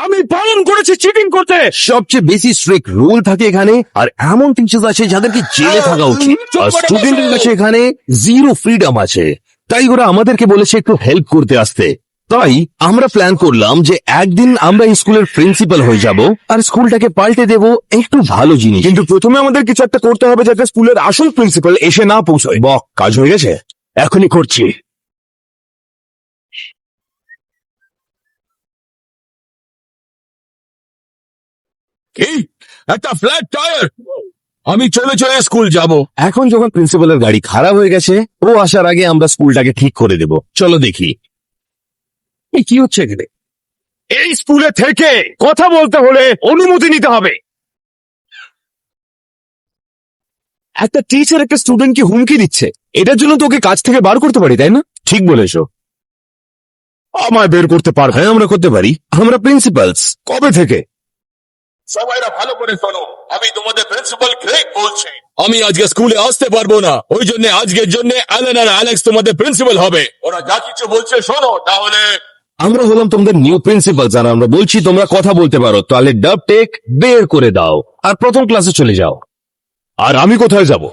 আমি পালন করেছি চিটিং করতে। সবচেয়ে বেশি স্ট্রিক্ট রুল থাকে এখানে, আর এমন টিচার্স আছে যাদেরকে জেলে থাকা উচিত। আর স্টুডেন্টের কাছে এখানে জিরো ফ্রিডম আছে, তাই ওরা আমাদেরকে বলেছে একটু হেল্প করতে আসতে। তাই আমরা প্ল্যান করলাম যে একদিন আমরা এই স্কুলের প্রিন্সিপাল হয়ে যাব আর স্কুলটাকে পাল্টে দেব একটু ভালো জিনিস। কিন্তু প্রথমে আমাদের কিছু একটা করতে হবে যাতে স্কুলের আসল প্রিন্সিপাল এসে না পৌঁছয়। বক, কাজ হয়ে গেছে? এখনই করছি। কি একটা ফ্ল্যাট টায়ার! আমি চলে চলে স্কুল যাব। এখন যখন প্রিন্সিপালের গাড়ি খারাপ হয়ে গেছে, ও আসার আগে আমরা স্কুলটাকে ঠিক করে দেব। চলো দেখি এই কি হচ্ছে এখানে। এই স্কুলে থেকে কথা বলতে হলে অনুমতি নিতে হবে। একটা টিচার একটা স্টুডেন্টকে হুমকি দিচ্ছে, এটার জন্য তোকে কাজ থেকে বার করতে পারি, তাই না? ঠিক বলেছো। আমায় বের করতে পারবে? হ্যাঁ, আমরা করতে পারি, আমরা প্রিন্সিপালস। কবে থেকে? সবাইরা ভালো করে শোনো, আমি তোমাদের প্রিন্সিপাল ক্রেগ বলছি। আমি আজকে স্কুলে আসতে পারবো না, ওই জন্য আজকের জন্য অ্যালেন আর অ্যালেক্স তোমাদের প্রিন্সিপাল হবে। ওরা যা কিছু বলছে শোনো, তাহলে আমরা হলাম তোমাদের নিউ প্রিন্সিপাল, যারা আমরা বলছি তোমরা কথা বলতে পারো, তাহলে ডাব টেক বের করে দাও আর প্রথম ক্লাসে চলে যাও। আর আমি কোথায় যাব?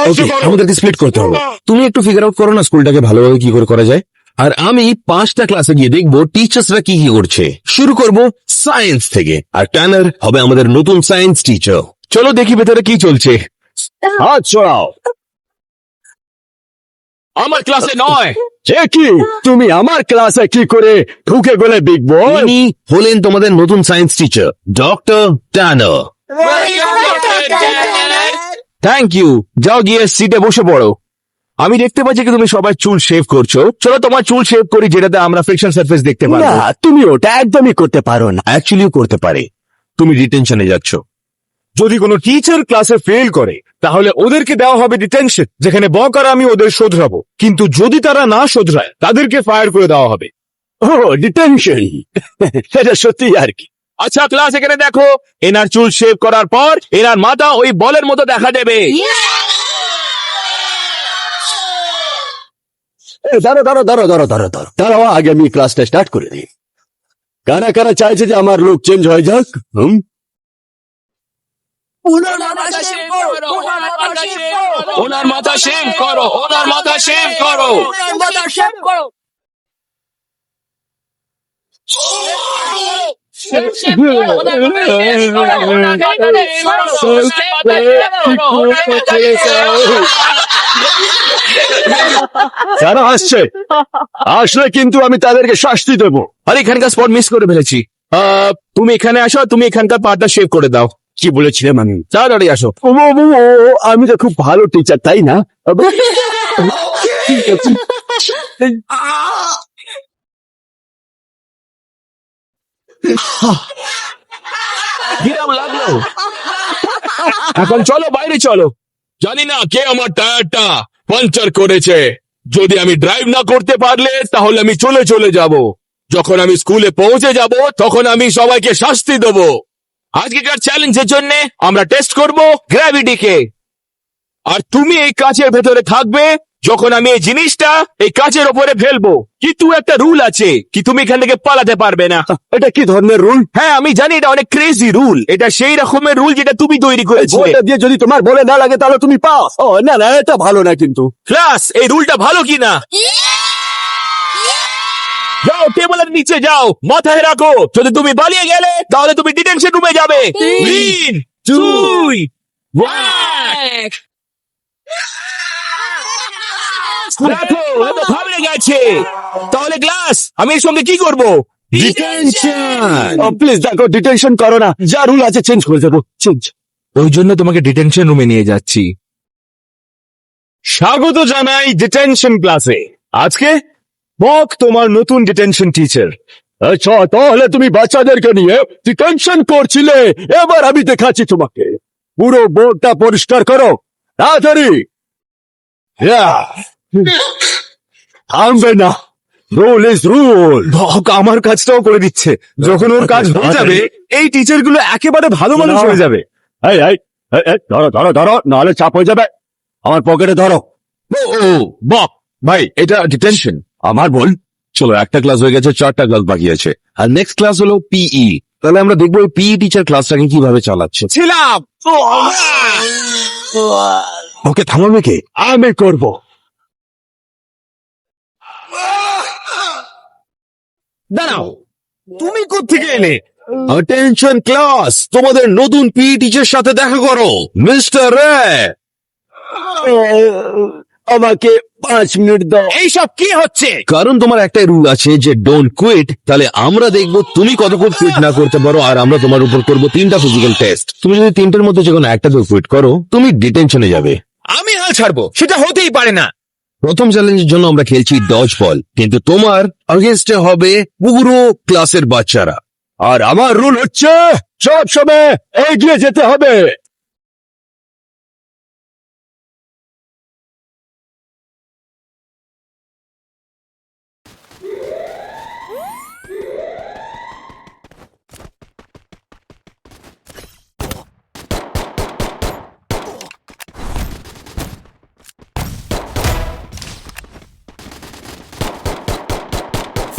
Okay, আমাদেরকে স্প্লিট করতে হবে। তুমি একটু ফিগার আউট করো না স্কুলটাকে ভালোভাবে কি করে করা যায়, আর আমি 5টা ক্লাসে গিয়ে দেখবো টিচার্সরা কি কি করছে। শুরু করব সায়েন্স থেকে, আর ট্যানার হবে আমাদের নতুন সায়েন্স টিচার। চলো দেখি ভেতরে কি চলছে। হাত ছড়াও। আমার ক্লাসে নয়। সে কি, তুমি আমার ক্লাসে কি করে ঢুকে গেলে বিগ বয়? ইনি হলেন তোমাদের নতুন science teacher, doctor Tanner. Thank you. যাও গিয়ে সিটে বসে পড়ো। আমি দেখতে পাচ্ছি কি তুমি সবাই চুল শেভ করছো। চলো তোমার চুল শেভ করি, যেটাতে আমরা ফ্রিকশন সারফেস দেখতে পারবো। না, তুমি ওটা একদমই করতে পারো না। অ্যাকচুয়ালিও করতে পারে। তুমি ডিটেনশনে যাচ্ছ। যদি কোনো টিচার ক্লাসে ফেল করে তাহলে ওদেরকে দেওয়া হবে ডিটেনশন, যেখানে বক আর আমি ওদের শোধরাবো। কিন্তু যদি তারা না শোধরায় তাদেরকে ফায়ার করে দেওয়া হবে। ও ডিটেনশন, এটা সত্যি আর কি। আচ্ছা ক্লাস এখানে দেখো, এনার চুল শেভ করার পর এনার মাথা ওই বলের মতো দেখা দেবে। দাঁড়ো দাঁড়ো দাঁড়ো দাঁড়ো দাঁড়ো দাঁড়ো দাঁড়াও, আগে আমি ক্লাসটা স্টার্ট করে দিই। কারা কারা চাইছে যে আমার লুক চেঞ্জ হয়ে যাক? ওনার মাথা শেভ করো, ওনার মাথা শেভ করো, ওনার মাথা শেভ করো, ওনার মাথা শেভ করো, ওনার মাথা শেভ করো। যারা আসছে আসলে কিন্তু আমি তাদেরকে শাস্তি দেবো। আর এখানকার স্পট মিস করে ফেলেছি। তুমি এখানে আসো, তুমি এখানকার পাটা শেভ করে দাও। কি বলেছিলাম আমি? তাড়াতাড়ি আসো। আমি তো খুব ভালো টিচার, তাই না? কিরম লাগলো? এখন চলো বাইরে চলো। জানি না কে আমার টায়ারটা পাঞ্চার করেছে। যদি আমি ড্রাইভ না করতে পারলে তাহলে আমি চলে চলে যাব। যখন আমি স্কুলে পৌঁছে যাব তখন আমি সবাইকে শাস্তি দেব। আজকেকার চ্যালেঞ্জের জন্য আমরা টেস্ট করব গ্র্যাভিটিকে। আর তুমি এই কাঁচের ভেতরে থাকবে যখন আমি এই জিনিসটা এই কাঁচের ওপরে ফেলবো। কিন্তু একটা রুল আছে কি তুমি এখান থেকে পালাতে পারবে না। এটা কি ধরনের রুল? হ্যাঁ আমি জানি এটা অনেক ক্রেজি রুল। এটা সেই রকমের রুল যেটা তুমি তৈরি করেছো। বলটা দিয়ে যদি তোমার বলে না লাগে তাহলে তুমি পাস। ও না না, এটা ভালো না কিন্তু। ক্লাস, এই রুলটা ভালো কিনা? যাও টেবিলের নিচে যাও, মাথায় রাখো যদি তুমি পালিয়ে গেলে তাহলে তুমি ডিটেনশন রুমে যাবে। 3, 2, 1 রাখো। এত ঘাবড়ে গেছে। তাহলে ক্লাস, আমি এর সঙ্গে কি করব? ডিটেনশন। প্লিজ দেখো, ডিটেনশন করো না। যা রুল আছে চেঞ্জ করে দেবো। চেঞ্জ। ওই জন্য তোমাকে ডিটেনশন রুমে নিয়ে যাচ্ছি। স্বাগত জানাই ডিটেনশন ক্লাসে। আজকে বক তোমার নতুন ডিটেনশন টিচার। আচ্ছা, তাহলে তুমি বাচ্চাদেরকে নিয়ে ডিটেনশন করছিলে, এবার আমি দেখাচ্ছি তোমাকে। পুরো বোর্ডটা পরিষ্কার করো তাড়াতাড়ি। থামবে না, রুল ইজ রুল। বক আমার কাজটাও করে দিচ্ছে। যখন ওর কাজ হয়ে যাবে এই টিচার গুলো একেবারে ভালো মানুষ হয়ে যাবে। এই এই এই, এই, ধরো ধরো ধরো, নাহলে চাপ হয়ে যাবে। আমার পকেটে ধরো। ও বক ভাই, এটা ডিটেনশন। আমার বল, চলো একটা ক্লাস হয়ে গেছে, 4টা ক্লাস বাকি আছে। আর নেক্সট ক্লাস হলো পিই। তাহলে আমরা দেখবো পিই টিচার ক্লাসটাকে কিভাবে চালাচ্ছে। ছিলাম ওকে থামাবে কে? আমি করব। দাঁড়াও, তুমি কোত্থেকে এলে? অ্যাটেনশন ক্লাস, তোমাদের নতুন পিই টিচার সাথে দেখা করো, মিস্টার রে। আমাকে 5 মিনিট দাও। এইসব কি হচ্ছে? কারণ তোমার একটাই রুল আছে যে ডোন্ট কুইট। তাহলে আমরা দেখবো তুমি কতক্ষণ কুইট না করতে পারো, আর আমরা তোমার উপর করবো 3টা ফিজিক্যাল টেস্ট। তুমি যদি 3টের মধ্যে যে কোনো একটাতে কুইট করো, তুমি ডিটেনশনে যাবে। আমি হাল ছাড়বো, সেটা হতেই পারে না। প্রথম চ্যালেঞ্জের জন্য আমরা খেলছি ডজ বল, কিন্তু তোমার অগেনস্টে হবে পুরো ক্লাসের বাচ্চারা। আর আমার রুল হচ্ছে সব সময় এগিয়ে যেতে হবে।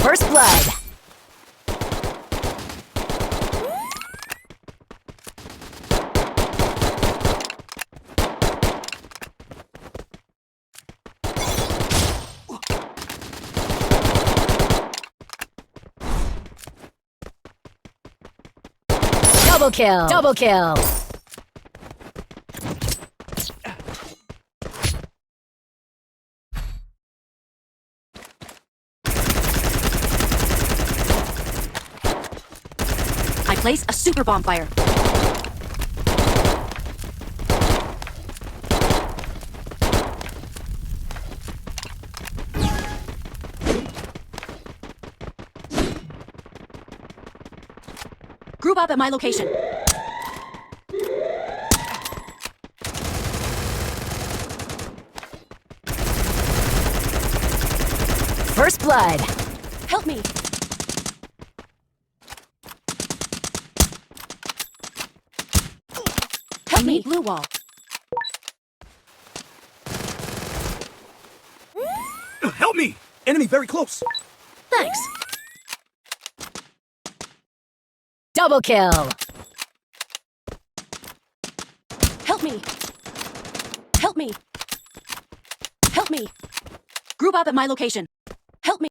First blood. Double kill. Double kill. I place a super bonfire. Group up at my location. First blood. Help me. Help me. Blue wall. Help me! Enemy very close. Thanks. Double kill. Help me. Help me. Help me. Group up at my location. Help me.